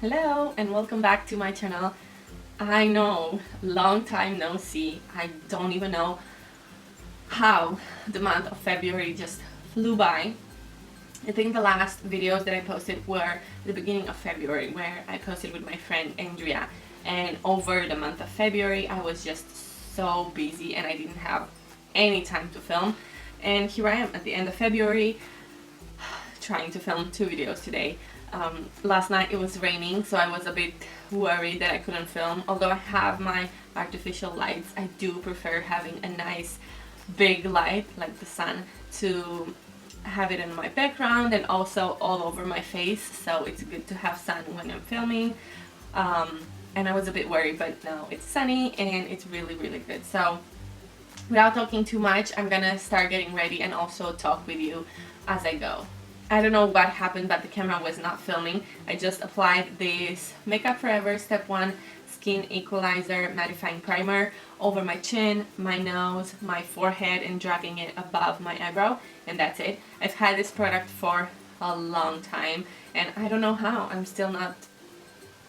Hello and welcome back to my channel. I know, long time no see. I don't even know how the month of February just flew by. I think the last videos that I posted were the beginning of February, where I posted with my friend Andrea, and over the month of February I was just so busy and I didn't have any time to film. And here I am at the end of February trying to film 2 videos today. Last night it was raining, so I was a bit worried that I couldn't film. Although I have my artificial lights, I do prefer having a nice big light like the sun to have it in my background and also all over my face, so it's good to have sun when I'm filming. And I was a bit worried, but now it's sunny and it's really good. So without talking too much, I'm gonna start getting ready and also talk with you as I go. I don't know what happened, but the camera was not filming. I just applied this Makeup Forever Step 1 Skin Equalizer Mattifying Primer over my chin, my nose, my forehead, and dragging it above my eyebrow, and that's it. I've had this product for a long time, and I don't know how. I'm still not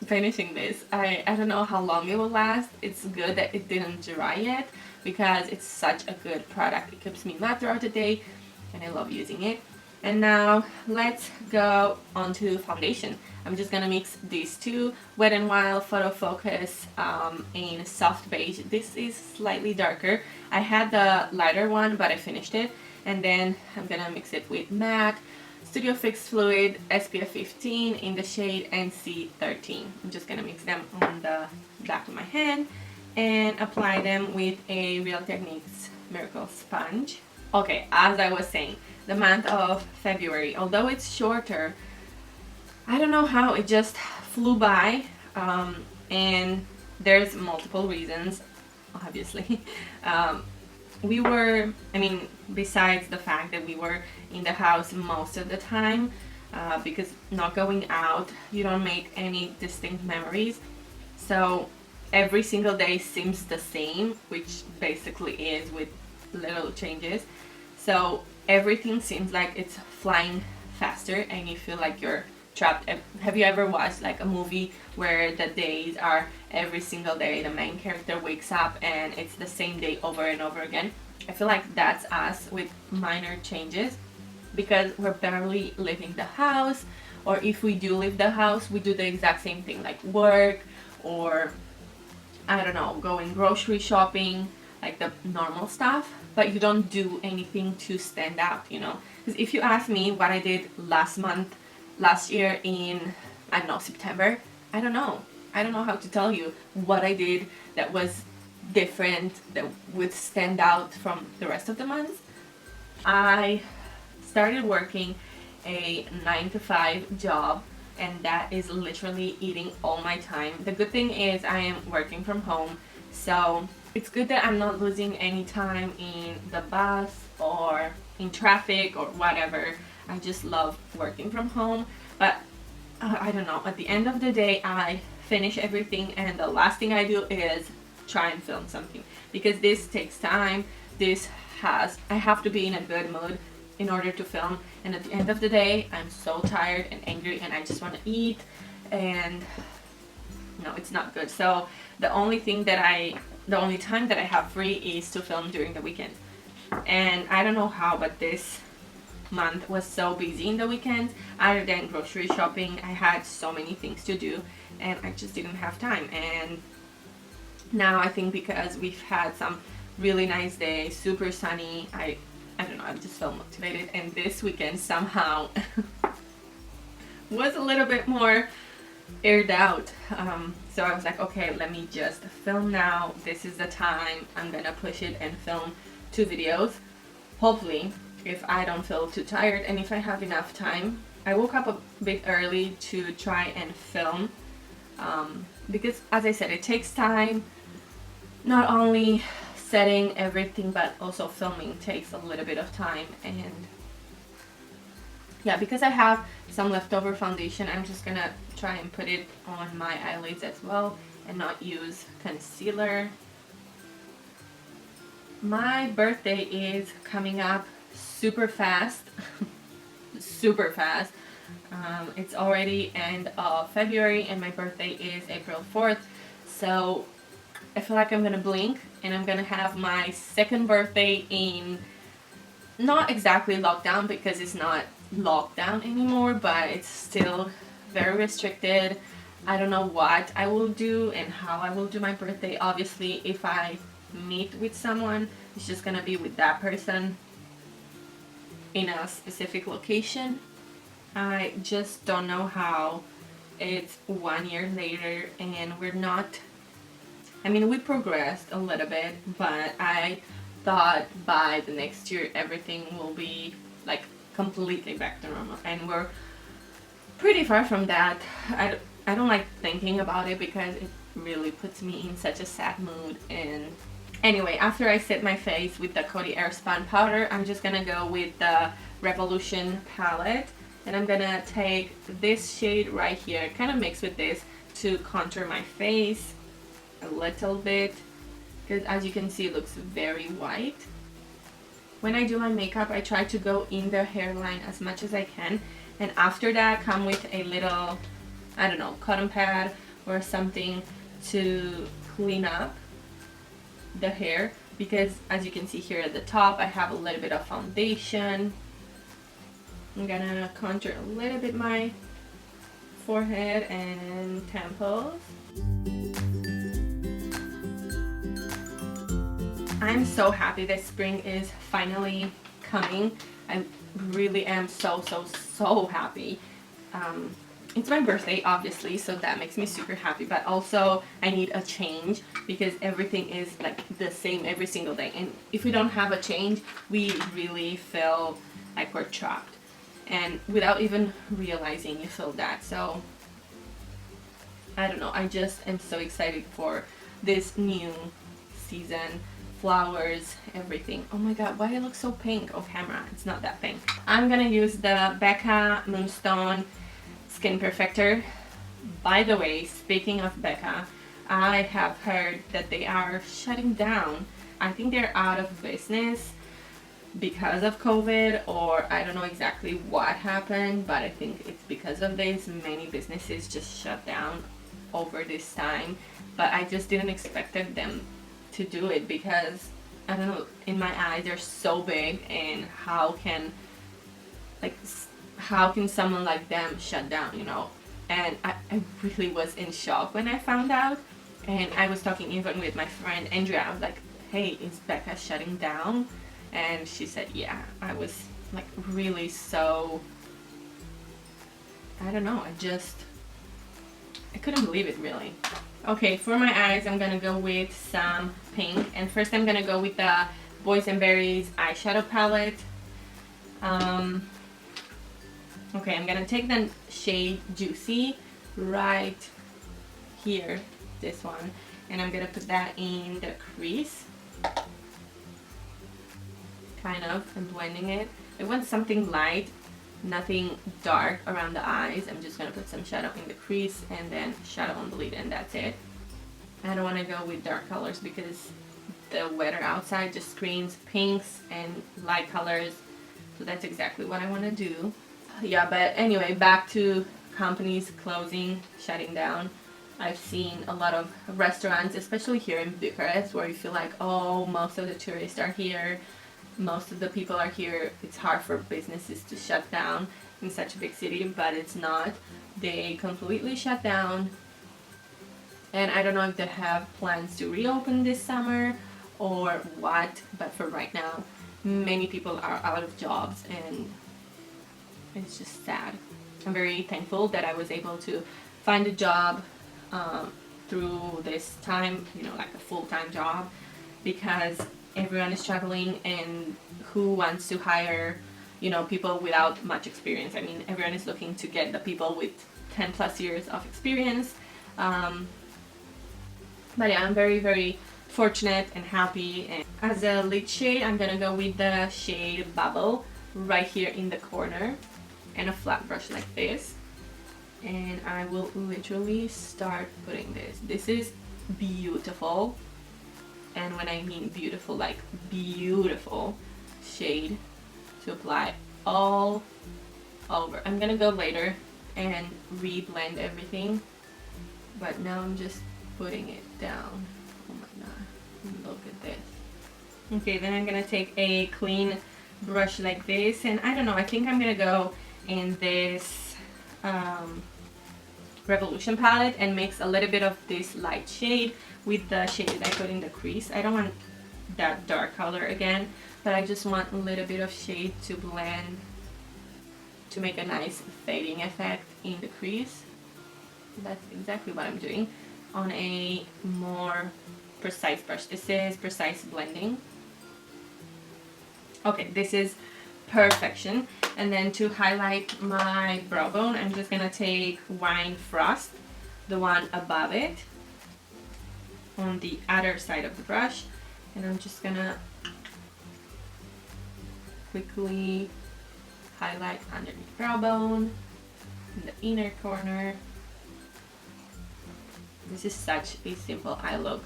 finishing this. I don't know how long it will last. It's good that it didn't dry yet because it's such a good product. It keeps me matte throughout the day, and I love using it. And now let's go on to foundation. I'm just gonna mix these two, Wet n Wild Photo Focus in Soft Beige. This is slightly darker. I had the lighter one, but I finished it. And then I'm gonna mix it with MAC Studio Fix Fluid SPF 15 in the shade NC13. I'm just gonna mix them on the back of my hand and apply them with a Real Techniques Miracle Sponge. Okay, as I was saying, the month of February, although it's shorter, I don't know how it just flew by, and there's multiple reasons, obviously. Besides the fact that we were in the house most of the time, because not going out, you don't make any distinct memories. So every single day seems the same, which basically is with little changes. So everything seems like it's flying faster and you feel like you're trapped. Have you ever watched like a movie where the days are every single day, the main character wakes up and it's the same day over and over again? I feel like that's us with minor changes, because we're barely leaving the house, or if we do leave the house, we do the exact same thing, like work, or I don't know, going grocery shopping, like the normal stuff, but you don't do anything to stand out, you know? Because if you ask me what I did last year in, I don't know, September, I don't know. I don't know how to tell you what I did that was different, that would stand out from the rest of the months. I started working a 9 to 5 job, and that is literally eating all my time. The good thing is I am working from home, so it's good that I'm not losing any time in the bus or in traffic or whatever. I just love working from home. But I don't know, at the end of the day I finish everything and the last thing I do is try and film something, because this takes time. I have to be in a good mood in order to film, and at the end of the day I'm so tired and angry and I just want to eat, and no, it's not good. So the only time that I have free is to film during the weekend. And I don't know how, but this month was so busy in the weekends. Other than grocery shopping, I had so many things to do and I just didn't have time. And now I think because we've had some really nice days, super sunny, I don't know, I just felt motivated, and this weekend somehow was a little bit more aired out. So I was like, okay, let me just film now. This is the time. I'm gonna push it and film 2 videos. Hopefully, if I don't feel too tired and if I have enough time. I woke up a bit early to try and film, because as I said, it takes time. Not only setting everything, but also filming takes a little bit of time. And yeah, because I have some leftover foundation, I'm just gonna try and put it on my eyelids as well and not use concealer. My birthday is coming up super fast. Super fast. It's already end of February and my birthday is April 4th, so I feel like I'm gonna blink and I'm gonna have my second birthday in not exactly lockdown, because it's not lockdown anymore, but it's still very restricted. I don't know what I will do and how I will do my birthday. Obviously, if I meet with someone, it's just gonna be with that person in a specific location. I just don't know how. It's 1 year later and we're not, I mean, we progressed a little bit, but I thought by the next year everything will be like completely back to normal, and we're pretty far from that. I don't like thinking about it because it really puts me in such a sad mood. And anyway, after I set my face with the Coty Airspun powder, I'm just gonna go with the Revolution palette, and I'm gonna take this shade right here, kind of mix with this to contour my face a little bit, because as you can see it looks very white. When I do my makeup, I try to go in the hairline as much as I can, and after that come with a little, I don't know, cotton pad or something to clean up the hair, because as you can see here at the top I have a little bit of foundation. I'm gonna contour a little bit my forehead and temples. I'm so happy that spring is finally coming. I really am so happy. It's my birthday obviously, so that makes me super happy, but also I need a change because everything is like the same every single day, and if we don't have a change we really feel like we're trapped, and without even realizing you feel that. So I don't know, I just am so excited for this new season. Flowers, everything. Oh my god, why it looks so pink on camera? It's not that pink. I'm gonna use the Becca Moonstone Skin Perfector. By the way, speaking of Becca, I have heard that they are shutting down. I think they're out of business because of COVID, or I don't know exactly what happened, but I think it's because of this. Many businesses just shut down over this time, but I just didn't expect them to do it because, I don't know, in my eyes they're so big, and how can someone like them shut down, you know? And I really was in shock when I found out, and I was talking even with my friend Andrea. I was like, hey, is Becca shutting down? And she said yeah. I was like really so, I don't know, I couldn't believe it really. Okay, for my eyes I'm gonna go with some pink, and first I'm gonna go with the Boysenberry's eyeshadow palette. Okay, I'm gonna take the shade Juicy right here, this one, and I'm gonna put that in the crease, kind of, and blending it. I want something light, nothing dark around the eyes. I'm just gonna put some shadow in the crease and then shadow on the lid, and that's it. I don't want to go with dark colors because the weather outside just screams pinks and light colors, so that's exactly what I want to do. Yeah, but anyway, back to companies closing, shutting down. I've seen a lot of restaurants, especially here in Bucharest, where you feel like, oh, most of the tourists are here, most of the people are here. It's hard for businesses to shut down in such a big city, but it's not. They completely shut down, and I don't know if they have plans to reopen this summer or what, but for right now many people are out of jobs, and it's just sad. I'm very thankful that I was able to find a job through this time, you know, like a full-time job, because everyone is struggling, and who wants to hire, you know, people without much experience? I mean, everyone is looking to get the people with 10 plus years of experience. But yeah, I'm very fortunate and happy. And as a lid shade, I'm gonna go with the shade Bubble right here in the corner, and a flat brush like this, and I will literally start putting this. This is beautiful, and when I mean beautiful, like beautiful shade to apply all over. I'm gonna go later and re-blend everything, but now I'm just putting it down. Oh my god, look at this. Okay, then I'm gonna take a clean brush like this, and I don't know, I think I'm gonna go in this Revolution palette and mix a little bit of this light shade with the shade that I put in the crease. I don't want that dark color again, but I just want a little bit of shade to blend, to make a nice fading effect in the crease. That's exactly what I'm doing on a more precise brush. This is Precise Blending. Okay, this is perfection. And then to highlight my brow bone, I'm just gonna take Wine Frost, the one above it, on the other side of the brush, and I'm just gonna quickly highlight underneath brow bone, in the inner corner. This is such a simple eye look,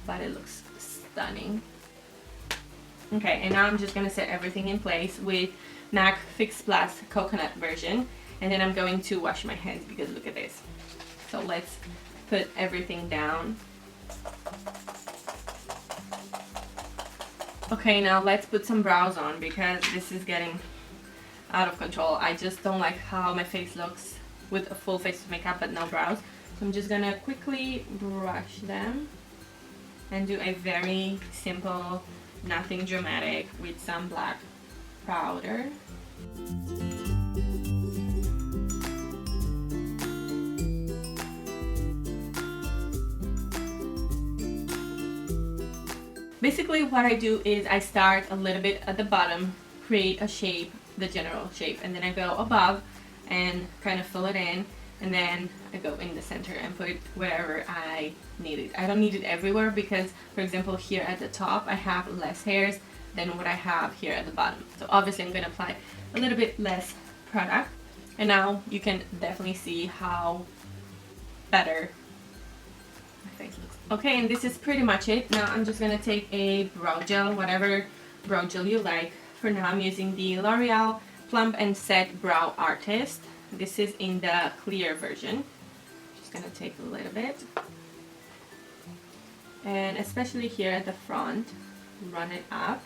but it looks stunning. Okay, and now I'm just gonna set everything in place with MAC Fix Plus Coconut version, and then I'm going to wash my hands because look at this. So let's put everything down. Okay, now let's put some brows on because this is getting out of control. I just don't like how my face looks with a full face of makeup but no brows. So I'm just gonna quickly brush them and do a very simple, nothing dramatic, with some black powder. Basically what I do is I start a little bit at the bottom, create a shape, the general shape, and then I go above and kind of fill it in, and then I go in the center and put it wherever I need it. I don't need it everywhere because, for example, here at the top I have less hairs than what I have here at the bottom. So obviously I'm going to apply a little bit less product, and now you can definitely see how better my face looks. Okay, and this is pretty much it. Now I'm just going to take a brow gel, whatever brow gel you like. For now I'm using the L'Oreal Plump and Set Brow Artist. This is in the clear version. Just going to take a little bit. And especially here at the front, run it up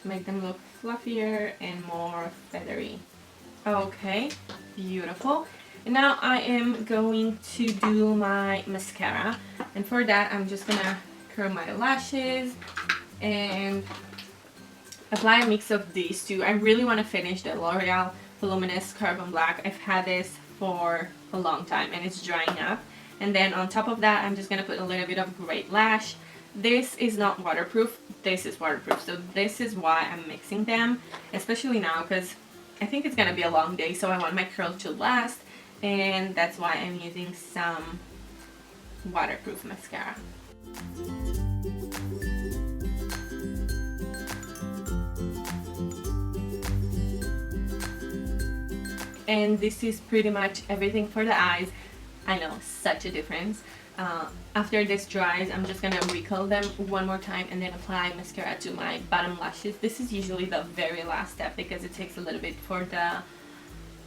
to make them look fluffier and more feathery. Okay, beautiful. And now I am going to do my mascara, and for that I'm just gonna curl my lashes and apply a mix of these two. I really want to finish the L'Oreal Voluminous Carbon Black. I've had this for a long time and it's drying up. And then on top of that I'm just gonna put a little bit of Great Lash. This is not waterproof, this is waterproof, so this is why I'm mixing them, especially now because I think it's gonna be a long day, so I want my curl to last, and that's why I'm using some waterproof mascara. And this is pretty much everything for the eyes. I know, such a difference. After this dries, I'm just gonna recurl them one more time and then apply mascara to my bottom lashes. This is usually the very last step because it takes a little bit for the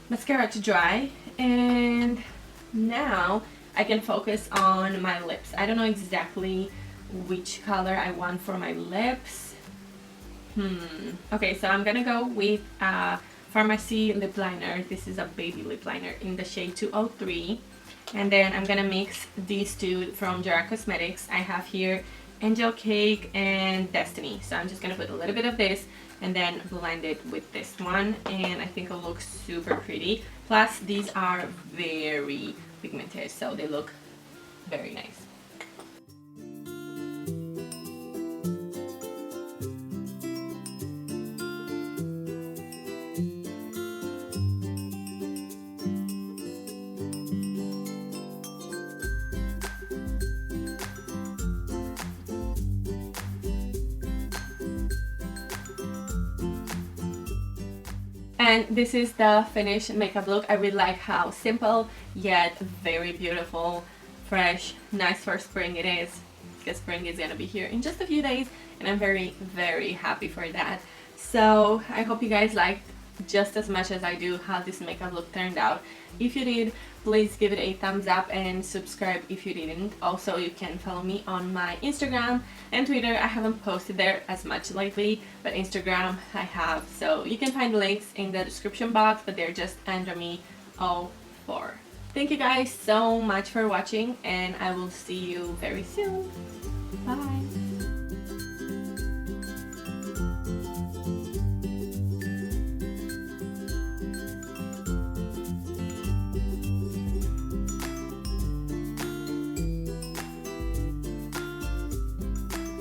mascara to dry. And now I can focus on my lips. I don't know exactly which color I want for my lips. Okay, so I'm gonna go with Farmasi Lip Liner. This is a baby lip liner in the shade 203. And then I'm gonna mix these two from Gerard Cosmetics. I have here Angel Cake and Destiny. So I'm just gonna put a little bit of this and then blend it with this one, and I think it'll look super pretty. Plus these are very pigmented, so they look very nice. And this is the finished makeup look. I really like how simple yet very beautiful, fresh, nice for spring it is, because spring is gonna be here in just a few days and I'm very, very happy for that. So I hope you guys liked just as much as I do how this makeup look turned out. If you did, please give it a thumbs up and subscribe if you didn't. Also, you can follow me on my Instagram and Twitter. I haven't posted there as much lately, but Instagram I have. So you can find links in the description box, but they're just under me all four. Thank you guys so much for watching, and I will see you very soon. Bye!